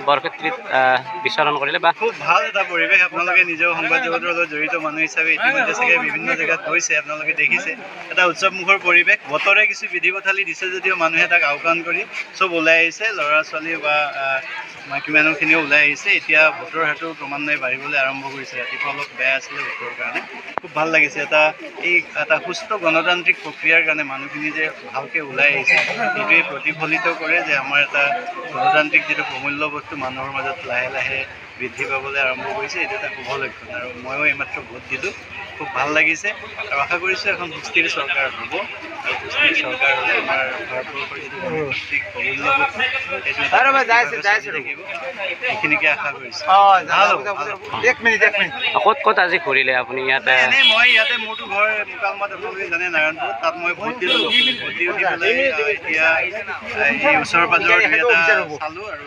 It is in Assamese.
বৰক্ষেত্ৰীত বিচৰণ কৰিলে বা খুব ভাল এটা পৰিৱেশ। আপোনালোকে নিজেও সংবাদ জগতৰ লগত জড়িত মানুহ হিচাপে ইতিমধ্যে চাগে বিভিন্ন জেগাত গৈছে, আপোনালোকে দেখিছে এটা উৎসৱমুখৰ পৰিৱেশ। বতৰে কিছু বিধি পথালি দিছে যদিও মানুহে তাক আওকাণ কৰি চব ওলাই আহিছে, ল'ৰা ছোৱালী বা মাইকী মানুহখিনিও ওলাই আহিছে। এতিয়া বতৰ সেইটো ক্ৰমান্বয়ে বাঢ়িবলৈ আৰম্ভ কৰিছে। ৰাতিপুৱা অলপ বেয়া আছিলে বতৰৰ কাৰণে, খুব ভাল লাগিছে। এটা সুস্থ গণতান্ত্ৰিক প্ৰক্ৰিয়াৰ কাৰণে মানুহখিনি যে ভালকৈ ওলাই আহিছে, সেইটোৱে প্ৰতিফলিত কৰে যে আমাৰ এটা গণতান্ত্ৰিক যিটো প্ৰমূল্যবোধটো মানুহৰ মাজত লাহে লাহে বৃদ্ধি পাবলৈ আৰম্ভ কৰিছে। এইটো এটা শুভ লক্ষণ আৰু ময়ো এইমাত্ৰ ভোট দিলোঁ, খুব ভাল লাগিছে আৰু আশা কৰিছোঁ এখন সুস্থিৰ চৰকাৰ হ'ব আৰু সুস্থিৰ চৰকাৰ হ'লে আমাৰ ভাৰতবৰ্ষৰ যিটো গণতান্ত্ৰিক প্ৰমূল্যবোধ সেইটো থাকিব, এইখিনিকে আশা কৰিছোঁ। ক'ত ক'ত আজি ঘূৰিলে আপুনি ইয়াতে? এনেই মই ইয়াতে মোৰতো ঘৰ মুকালমাত, আপোনালোকে জানে নাৰায়ণপুৰত, তাত মই ভোট দিলোঁ। ভোট দি উঠি পেলাই এতিয়া এই ওচৰ পাজৰৰ দুই এটা চালোঁ আৰু